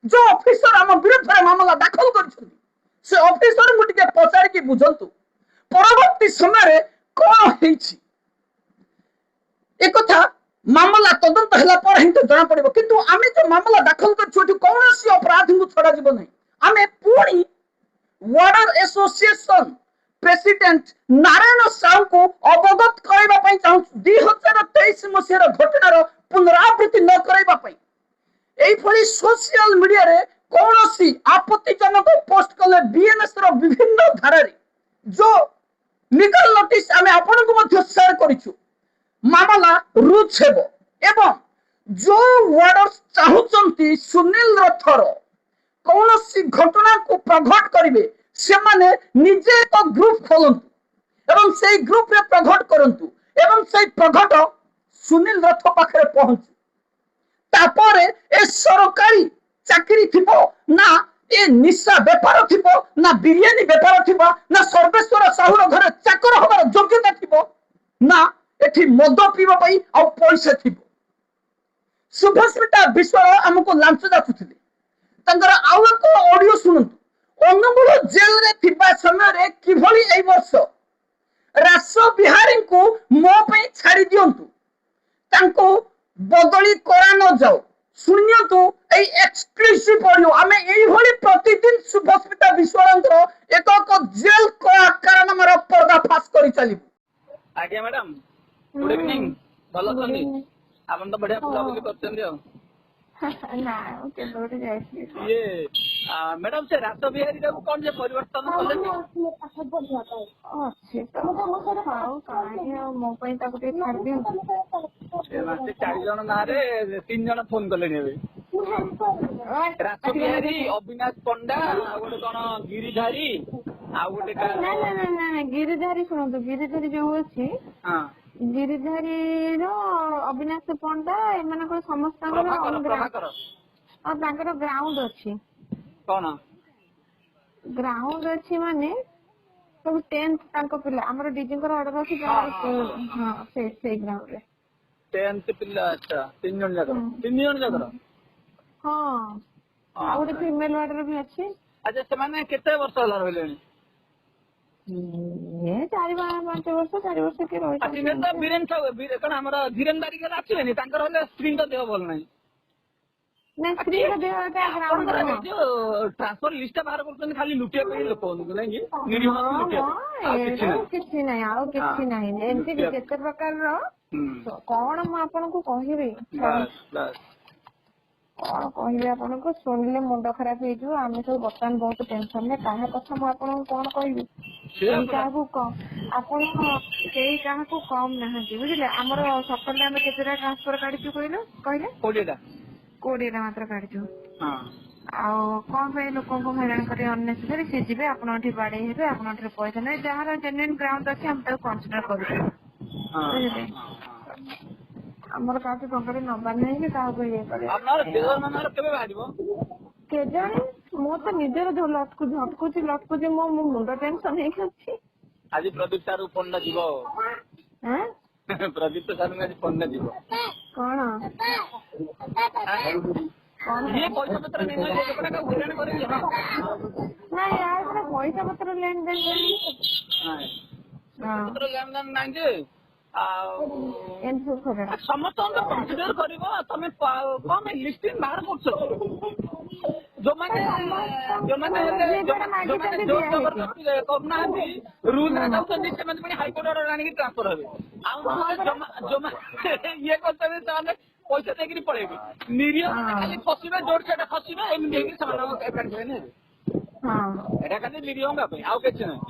ଯୋଉ ଅଫିସର ଆମ ବିରୁଦ୍ଧରେ ମାମଲା ଦାଖଲ କରିଛନ୍ତି ସେ ଅଫିସରଙ୍କୁ ଟିକେ ପଚାରିକି ବୁଝନ୍ତୁ ପରବର୍ତ୍ତୀ ସମୟରେ କଣ ହେଇଛି ଏକଥା ମାମଲା ତଦନ୍ତ ହେଲା ପରେ ହିଁ ଜଣା ପଡିବ କିନ୍ତୁ ଆମେ ଯୋଉ ମାମଲା ଦାଖଲ କରିଛୁ ଏଠି କୌଣସି ଅପରାଧୀଙ୍କୁ ଛଡାଯିବ ନାହିଁ ଆମେ ପୁଣି ୱାର୍ଡର ଆସୋସିଏସନ ପ୍ରେସିଡେଣ୍ଟ ନାରାୟଣ ସାହୁଙ୍କୁ ଅବଗତ କରାଇବା ପାଇଁ ଚାହୁଁଛୁ 2023 ମସିହାର ଘଟଣାର ପୁନରାବୃତ୍ତି ନ କରାଇବା ପାଇଁ এইভাবে সোশিয়াল মিডিয়ারে কৌনসি আপত্তিজনক পোস্ট কলে বিএনএস র বিভিন্ন ধারারে जो লিগাল নোটিস আমি আপনাকে মধ্যে শেয়ার করিছু মামলা রুজ হেব এবং जो ওয়ার্ডর চাহুচন্তি সুনীল রথর কৌনসি ঘটনাକୁ প্রঘট করিবে সেমানে নিজে এক গ্রুপ খোলন্তু এবং সেই গ্রুপরে প্রঘট করন্তু এবং সেই প্রঘট সুনীল রথ পাখরে পৌঁছু তারপরে এ সরকারি চাকরি থিব না এ নিশা বেপার থিব না বিরিয়ানি বেপার থিব না সর্বেশ্বর সাহুর ঘরে চাকর হবার যোগ্যতা থিব না এটি মদ পিবা পাই আর পয়সা থিব শুভস্মিতা বিশ্ୱାଳ ଆମକୁ ଲାଞ୍ଚ ଯାଚୁଥିଲେ ତାଙ୍କର ଆଉ ଏକ ଅଡିଓ ଶୁଣନ୍ତୁ ଅନୁଗୁଳ ଜେଲରେ ଥିବା ସମୟରେ କିଭଳି ଏଇ ବର୍ଷ ରାସ ବିହାରୀଙ୍କୁ ମୋ ପାଇଁ ଛାଡି ଦିଅନ୍ତୁ ତାଙ୍କୁ ବଦଳି କରା ନ ଯାଉ ଶୁଣିନ୍ତୁ ଏଇ ଏକ୍ସକ୍ଲୁସିଭ ଅଡିଓ ଆମେ ଏଇଭଳି ପ୍ରତିଦିନ ଶୁଭସ୍ମିତା ବିଶ୍ୱାଳଙ୍କର ଏକ ଏକ ଜେଲ କଳା କାରନାମାର ପର୍ଦ୍ଦାଫାଶ କରି ଚାଲିବୁ ଆଜ୍ଞା ମ୍ୟାଡାମ ଗୁଡ୍ ଇଭିନିଂ ଭଲ ଅଛନ୍ତି ଆପଣ ତ ବଢିଆ ବୁଲାବୁଲି କରୁଛନ୍ତି ଆଉ ଇଏ ମ୍ୟାଡାମ ସେ ରାସ ବିହାରୀ ଟାକୁ କଣ ଯେ ପରିବର୍ତ୍ତନ କଲେ ସେ 4 ଜଣ ନାଁରେ 3 ଜଣ ଫୋନ କଲେଣି ଏବେ ରାସ ବିହାରୀ ଅବିନାଶ ପଣ୍ଡା ଆଉ ଗୋଟେ କଣ ଗିରିଧାରୀ ଆଉ ଗୋଟେ ଗିରିଧାରୀ ଶୁଣନ୍ତୁ ଗିରିଧାରୀ ଯୋଉ ଅଛି ଗିରିଧାରୀର ଅବିନାଶ ପଣ୍ଡା ଏମାନଙ୍କର ସମସ୍ତଙ୍କର ଆଉ ତାଙ୍କର ଗ୍ରାଉଣ୍ଡ ଅଛି କଣ ଗ୍ରାଉଣ୍ଡ ଅଛି ମାନେ ସବୁ 10th ତାଙ୍କ ପିଲା ଆମର ଡିଜିଙ୍କର ଅର୍ଡର ଅଛି ହଁ ସେଇ ଗ୍ରାଉଣ୍ଡରେ 10th ପିଲା ଆଚ୍ଛା 3 ଜଣ ଯାକର ହଁ ଆଉ ଗୋଟେ ଫିମେଲ ଅର୍ଡର ବି ଅଛି ଆଚ୍ଛା ସେମାନେ କେତେ ବର୍ଷ ହେଲା ରହିଲେଣି ଏ 4-5 ବର୍ଷ 4 ବର୍ଷ କିଏ ଆସିବେ ତ ରହିଛନ୍ତି। ବୀରେନ୍ ସାହୁ କଣ ଆମର ଧୀରେନ୍ ବାରିକର ଆସିବେନି, ତାଙ୍କର ହେଲେ ସ୍ତ୍ରୀଙ୍କ ଦେହ ଭଲ ନାହିଁ। ନା ସ୍ତ୍ରୀଙ୍କ ଦେହ ଏଟା ଗ୍ରାଉଣ୍ଡ ଆପଣଙ୍କର ଏଇ ଯୋଉ ଟ୍ରାନ୍ସଫର ଲିଷ୍ଟ ବାହାର କରୁଛନ୍ତି ଖାଲି ଲୁଟିବା ପାଇଁ ଲୋକ ନାଇଁ କି ନିରୀହ ଲୁଟିବା ପାଇଁ, ଆଉ କିଛି ନାହିଁ। କିଛି ନାହିଁ, ଆଉ କିଛି ନାହିଁ। ଏମିତି ଯେତେ ପ୍ରକାରର କଣ ମୁଁ ଆପଣଙ୍କୁ କହିବି, ବାସ୍ ବାସ୍। କଣ କହିବି ଆପଣଙ୍କୁ, ଶୁଣିଲେ ମୁଣ୍ଡ ଖରାପ ହେଇଯିବ। ଆମେ ସବୁ ବର୍ତ୍ତମାନ ବହୁତ ଟେନସନରେ, କାହା କଥା ମୁଁ ଆପଣଙ୍କୁ କଣ କହିବି। କେହି କାହାକୁ ଆପଣ କେହି କାହାକୁ କମ ନାହାନ୍ତି ବୁଝିଲେ। ଆମର ସକାଳେ ଆମେ କେତେଟା ଟ୍ରାନ୍ସଫର କାଢିଛୁ କହିଲେ 20ଟା। 20ଟା ମାତ୍ର କାଢିଛୁ। ହଁ ଆଉ କଣ ପାଇଁ ଲୋକଙ୍କୁ ହଇରାଣ କରି ଅନନେସେସାରୀ ସିଏ ଯିବେ ଆପଣଙ୍କ ଠି ବାଡେଇ ହେବେ, ଆପଣଙ୍କ ଠାରୁ ପଇସା ନେବେ। ଯାହାର ଜେନ୍ୟୁଇନ୍ ଗ୍ରାଉଣ୍ଡ ଅଛି ଆମେ ତାକୁ କନସିଡର କରୁଛୁ ବୁଝିଲେ। ଆମର କାହାକୁ ଟଙ୍କାଟେ ନବାର ନାହିଁ କି କାହାକୁ ଇଏ କରିବା ଆପଣଙ୍କର ଦେଓମାନଙ୍କର କେବେ ବାହାରିବ? କେଜାଣି। ମୁଁ ତ ନିଜର ଝଟକୁଛି ମୋ ମୁଣ୍ଡ ଟେନସନ ହେଇକି ଅଛି। ଆଜି ପ୍ରଦୀପ ସାର୍ ଫୋନ୍ ଟା ଯିବ। ଆଁ ପ୍ରଦୀପ ସାର୍ ଆଜି ଫୋନ୍ ଟା ଯିବ। କଣ ଇଏ ପଇସା ପତ୍ର ନେଇ ଲୋକଟା ହଇରାଣ କରିବି। ନାଇଁ ଆଉ ଗୋଟେ ପଇସା ପତ୍ର ଲେନ ଦେନ ପଇସା ପତ୍ର ଲେନ ଦେନ ନାହିଁ ଯେ, ଆଉ ଏମିତି ସବୁ ଖବର। ସମସ୍ତଙ୍କୁ କନସିଡର କରିବ। ତମେ କଣ ପାଇଁ ଲିଷ୍ଟିଂ ବାହାର କରୁଛ? ଯୋଉମାନେ ଜୋର ଜବରଦସ୍ତି କରୁନାହାନ୍ତି, ରୁଲରେ ଯାଉଛନ୍ତି, ସେମାନେ ପୁଣି ହାଇକୋର୍ଟ ଅର୍ଡର ଆଣିକି ଟ୍ରାନ୍ସଫର ହେବେ। ଆଉ ଯୋଉମାନେ ଇଏ କରୁଛନ୍ତି ସେମାନେ ପଇସା ଦେଇକିରି ପଳେଇବେ। ନିରୀହ ଖାଲି ଫସିବେ, ଜୋର ସେଟା ଫସିବେ, ଏମିତି ହେଇକି ସେମାନଙ୍କ ଏକାଠି ହେବେ। ଏଟା ଖାଲି ନିରୀହଙ୍କ ପାଇଁ, ଆଉ କିଛି ନାହିଁ।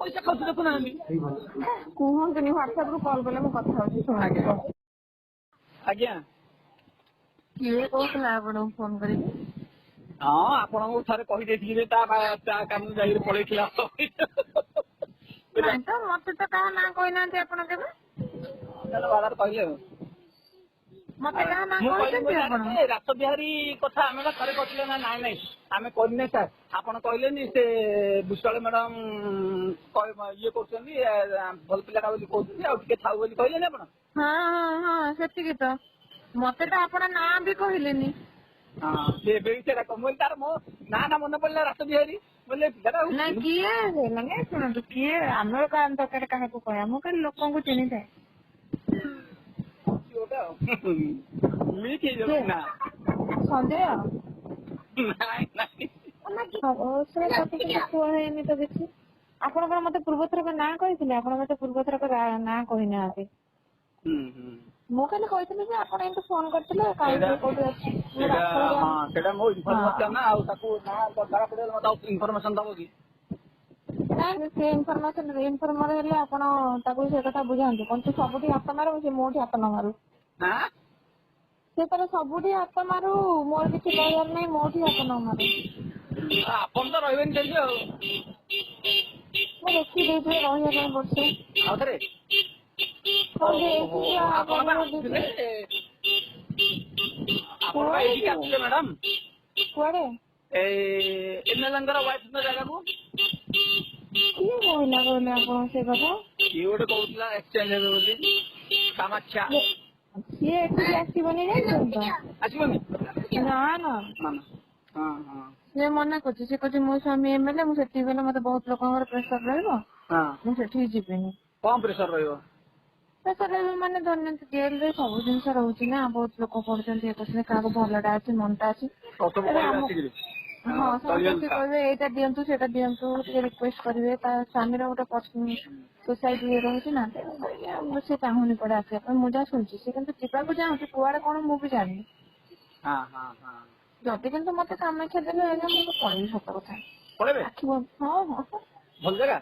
ପଇସା ଖର୍ଚ୍ଚ ଦେଖୁନାହାନ୍ତି। କୁହନ୍ତୁନି, ହ୍ୱାଟ୍ସଆପ ରୁ କଲ୍ କଲେ ମୁଁ କଥା ହଉଛି। ଆଜ୍ଞା କିଏ କହୁଥିଲା ଆପଣଙ୍କୁ ଫୋନ କରିକି? ହଁ ଆପଣଙ୍କୁ ଥରେ କହିଦେଇଥିଲି ଯେ ତା କାମକୁ ଯାଇକି ପଳେଇଥିଲା। ନାଇଁ ତ, ମତେ ତ କାହା ନାଁ କହିନାହାନ୍ତି ଆପଣ କେବେ। ବାବାରେ କହିଲେ ଆଉ। ମତେ କାହା ନାଁ ମୁଁ କହିଛନ୍ତି ଆପଣ? କହିଲି ରାସ ବିହାରୀ କଥା ଆମେ ଥରେ କହିଥିଲେ ନା? ନାଇଁ ଆମେ କହିନେ ସାର୍, ଆପଣ କହିଲେନି ସେ ବିଶ୍ୱାଳ ମ୍ୟାଡାମ ଇଏ କରୁଛନ୍ତି, ଭଲ ପିଲାଟା ବୋଲି କହୁଛନ୍ତି, ଆଉ ଟିକେ ଥାଉ ବୋଲି କହିଲେନି ଆପଣ? ହଁ ସେତିକି ତ। ମତେ ତ ଆପଣ ନାଁ ବି କହିଲେନି। ହଁ ସେ ଏବେ ସେଟା କହିଲି, ତାର ମୋ ନାଁ ମନେ ପଡିଲା ରାସ ବିହାରୀ ବୋଲେ ପିଲାଟା। ନାଇଁ କିଏ ମାନେ ଶୁଣନ୍ତୁ, କିଏ ଆମର କାହା ଦରକାର କାହାକୁ କହିବା, ମୁଁ ଖାଲି ଲୋକଙ୍କୁ ଚିହ୍ନିଥାଏ। ସନ୍ଦେହ କୁହା ହେଇନି ତ କିଛି। ଆପଣଙ୍କର ମତେ ପୂର୍ବଥରକ ନାଁ କହିଥିଲେ, ଆପଣ ମତେ ପୂର୍ବଥରକ ନାଁ କହିନାହାନ୍ତି। ମୁଁ ଖାଲି କହିଥିଲି ଯେ ଆପଣ ଏମିତି ଫୋନ କରିଥିଲେ, କାହିଁକି କୋଉଠି ଅଛି। ସେଇଟା ମୋ ଇନଫର୍ମେସନ ନା, ଆଉ ତାକୁ ଇନଫର୍ମେସନ ଦବ କି? ନାଇଁ ସେ ଇନଫର୍ମର ହେଲେ ଆପଣ ତାକୁ ସେ କଥା ବୁଝାନ୍ତୁ। କଣ ତୁ ସବୁଠି ହାତ ମାରୁ, ସେ ମୋଠି ହାତ ନ ମାରୁ। ସେ ତାର ସବୁଠି ହାତ ମାରୁ, ମୋର କିଛି କହିବାର ନାହିଁ, ମୋଠି ହାତ ନ ମାରୁ। ଆପଣ ତ ରହିବେନି ସେଠି ଆଉ। ମୁଁ ଦେଖି ଦେଇଥିଲି ରହିବା ପାଇଁ ବର୍ଷେ। ଆଉଥରେ ଆପଣ ବା ଆସିଥିଲେ, ଆପଣ ବା ଏଇଠିକି ଆସିଥିଲେ ମ୍ୟାଡାମ। କୁଆଡେ? ଏମଏଲଏଙ୍କର ୱାଇଫଙ୍କ ଜାଗାକୁ। କିଏ କହିଲା ଆପଣ ସେ କଥା? କିଏ ଗୋଟେ କହୁଥିଲା ଏକ୍ସଚେଞ୍ଜ ହେବେ ବୋଲି, କାମାକ୍ଷା। ସିଏ ଏଠିକି ଆସିବନି ଜାଣିଛନ୍ତି ତ? ଆସିବନି? ନା ସିଏ ମନା କରୁଛି। ସେ କହୁଛି ମୋ ସ୍ୱାମୀ ଏମଏଲଏ, ମୁଁ ସେଠିକି ଗଲେ ମତେ ବହୁତ ଲୋକଙ୍କର ପ୍ରେସର ରହିବ, ମୁଁ ସେଠିକି ଯିବିନି। କଣ ପ୍ରେସର ରହିବ? ପ୍ରେସର ରହିବ ମାନେ ଧରିନିଅନ୍ତୁ, ଜେଲରେ ସବୁ ଜିନିଷ ରହୁଛି ନା, ବହୁତ ଲୋକ ପଢୁଛନ୍ତି, ଇଏ କରୁଛନ୍ତି, କାହାକୁ ଭଲଟା ଅଛି ମନଟା ଅଛି। ହଁ ସମସ୍ତେ କହିବେ ଏଇଟା ଦିଅନ୍ତୁ ସେଇଟା ଦିଅନ୍ତୁ, ଟିକେ ରିକ୍ୱେଷ୍ଟ କରିବେ। ତା ସ୍ୱାମୀର ଗୋଟେ ସୁସାଇଡ୍ ଇଏ ରହୁଛି ନା, ସେ ଚାହୁଁନି କୁଆଡେ ଆସିବା ପାଇଁ। ମୁଁ ଯାହା ଶୁଣିଛି, ସେ କିନ୍ତୁ ଯିବାକୁ ଚାହୁଁଛି, କୁଆଡେ କଣ ମୁଁ ବି ଜାଣିନି। ଯଦି କିନ୍ତୁ ମତେ କାମାକ୍ଷା ଦେଲେ ହେଲେ ମୁଁ ପଳେଇବି, ସତ କଥା। ଭଲ ଜାଗା?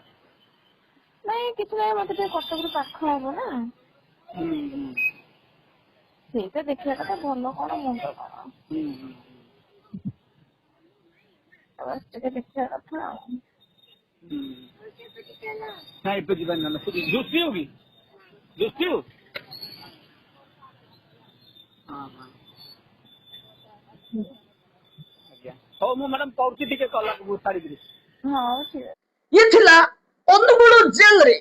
ନାଇଁ କିଛି ନାହିଁ, ମତେ ଟିକେ କଟକରୁ ପାଖ ହବ ନା, ସେଇଟା ଦେଖିବା କଥା। ଭଲ କଣ ମନ୍ଦ କଣ ଟିକେ ଦେଖିବା କଥା ଆଉ। ନାଇଁ ଏବେ ଯିବାନି, ଜୁସ୍ ପିଉ କି? ଜୁସ୍ ପିଉ? ଆଜ୍ଞା ହଉ, ମୁଁ ମ୍ୟାଡାମ କରୁଛି ଟିକେ କଲାକୁ ଛାଡ଼ିକିରି। ହଉ ଠିକ ଅଛି। ଇଏ ଥିଲା ଅନୁଗୁଳ ଜେଲରେ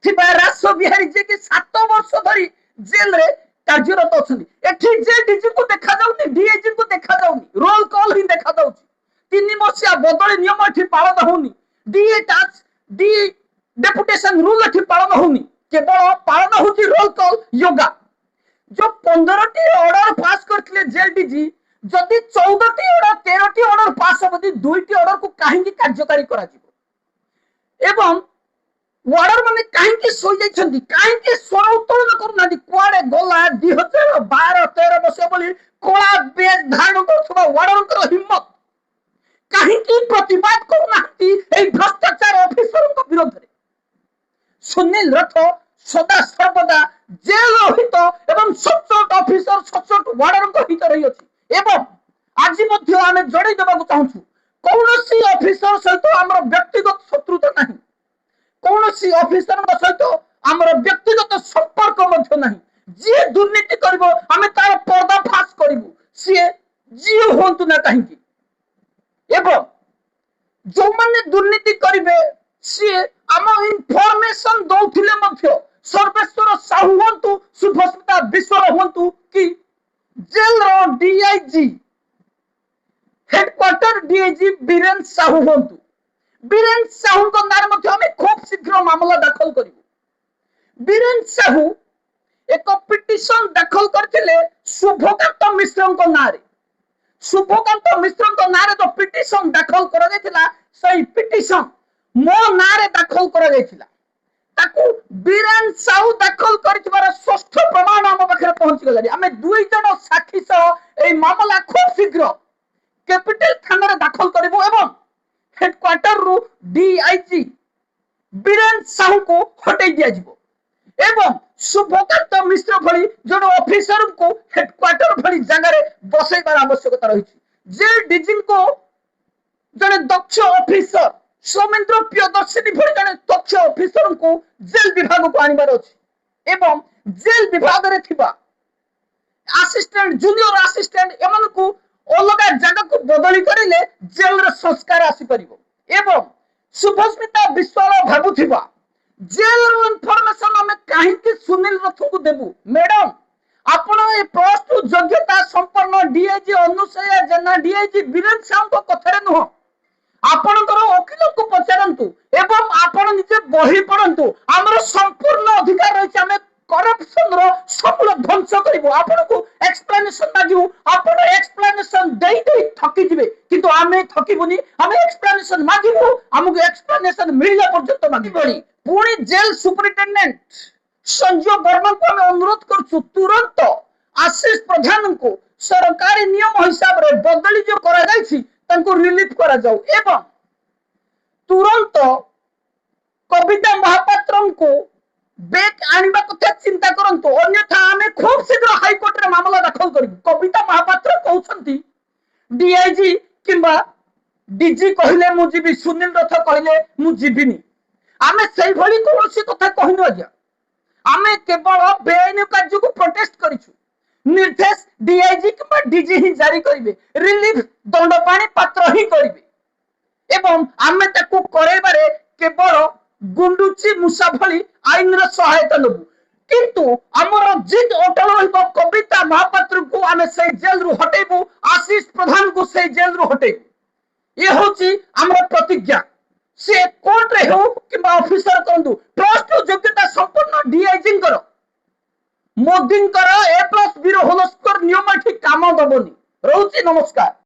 ଥିବା ରାସ ବିହାରୀ, ଯିଏକି 7 ବର୍ଷ ଧରି ଜେଲରେ କାର୍ଯ୍ୟରତ ଅଛନ୍ତି। ଏଠି ଯେ ଡିଜିଙ୍କୁ ଦେଖାଯାଉନି, ଡିଆଇଜିଙ୍କୁ ଦେଖାଯାଉନି, ରୋଲ କଲ ହିଁ ଦେଖାଯାଉଛି। 3 मसिया बदली नियम एठी पालन होनी DA tax D deputation rule एठी पालन होनी केवल पालन होची रोल कॉल योगा जो 15टी ऑर्डर पास करथिले जेल डीजी जदि 14टी ऑर्डर 13टी ऑर्डर पास होबदी 2टी ऑर्डर को काहे कार्यकारी करा जिवो एवं वार्डर माने काहे सोई जाइछंदी काहे स्वर उत्तोलन करूना कुआडे गला 2012 13 वर्ष बोली कोला बेज धारण करथबा वार्डर हिम्मत काहे प्रतिवाद करूना ए भ्रष्टाचार ऑफिसर को विरोध रे सुनील रथ सदा सर्वदा जेल हित एवं सचोट ऑफिसर सचोट वार्डर हित रही अछि एवं आज मध्य आमे जड़े देबाक चाहूछु कौनसी ऑफिसर सहित हमर व्यक्तिगत शत्रुता नहीं कौनसी ऑफिसर सहित हमर व्यक्तिगत संपर्क मध्य नहीं जे दुर्नीति करिवो आमे तार पर्दाफाश करिवो से जी होंतु ना काहेकि एवं जो माने दुर्नीति करिवे से आम इनफॉरमेशन दौथिले मध्य सर्वेश्वर साहू हंतु शुभस्मिता विश्वर हंतु कि जेल रो DIG headquarter DIG Biren Sahu हंतु बीरेन साहू को नारे मध्य हम खूब शीघ्र मामला दाखल करिवो बीरेन साहू एक पिटिशन दाखल करथिले शुभकांत मिश्र को नारे शुभकांत मिश्र को नारे जो पिटिशन दाखल करा जायतिला सही पिटिशन मो नारे दाखल करा जायतिला ताकू बीरेन साहू दाखल करथिबार षष्ठ प्रमाण हम पाखरे पहुंची गलारी हमें दुई जन साक्षी सह ए मामला खूब शीघ्र कैपिटल थाना रे दाखल करबो एवं हेडक्वार्टर रु डीआईजी बीरेन साहू को हटाई दिया जिवो एवं शुभकांत मिश्र भली जन ऑफिसर को हेडक्वार्टर भली जगह रे बसैबार आवश्यकता रही जेल डीजी को जने दक्ष ऑफिसर सौमेन्द्र प्रियदर्शिनी भली जने दक्ष ऑफिसर को जेल विभाग को आनिबार अछि एवं जेल विभाग रे थिबा असिस्टेंट जूनियर असिस्टेंट एमन को अलग जगह को बदली करिले जेल रे संस्कार आसी परिबो एवं शुभस्मिता विश्वाल भाबुथिबा जेल रो इनफॉरमेशन हमें काहे कि सुनील रथ को देबु मैडम आपण ए प्लस 2 योग्यता संपन्न डीआईजी अनुसया जना डीआईजी बीरेन साहू को कथरे नुह आपणकर वकील को पचारंतु एवं आपण निजे बही पढंतु हमर संपूर्ण अधिकार रहिछ हमें करप्शन रो समूल ध्वंस करिवो आपण को एक्सप्लेनेशन मागिवो आपण एक्सप्लेनेशन देई देई थकी जिवे किंतु आमे थकीबुनी हमें एक्सप्लेनेशन मागिवो हमको एक्सप्लेनेशन मिलला पर्यंत मागिबोनी पुणी जेल सुपरिटेंडेंट संजय वर्मा को हमें अनुरोध करछु तुरंत आशीष प्रधान को सरकारी नियम हिसाब रे बदली जो करा जायछि तांको रिलीफ करा जाऊ एवं तुरंत कविता महापात्र को बेक आनिबा कथा चिंता करंतु अन्यथा हमें खूब शीघ्र हाई कोर्ट रे मामला दाखल करिबु कविता महापात्र कहउछंती डीआईजी किंबा डीजी कहिले मु जीबी सुनील रथ कहिले मु जीबिनी आमे सही भली कोनोसी कथा कहिनो आज्ञा आमे केवल बेआईन कार्य को प्रोटेस्ट करिछु निर्देश डीआईजी किंबा डीजी ही जारी करिवे रिलीफ दंडपाणी पात्र ही करिवे एवं आमे ताकू करेबारे केवल गुंडुची मुसा भली आईन र सहायता लबु किंतु हमर जिद अटल रहबो कविता महापात्र को आमे से जेल रु हटेबु आशीष प्रधान को से जेल रु हटेबु ये होची हमर प्रतिज्ञा से कोर्ट रे हो किंबा ऑफिसर करंतु प्लस 2 योग्यता संपूर्ण डीआईजी कर मोदी कर A+ 0 होल स्कोर नियम ठीक काम दबनी रहउची नमस्कार।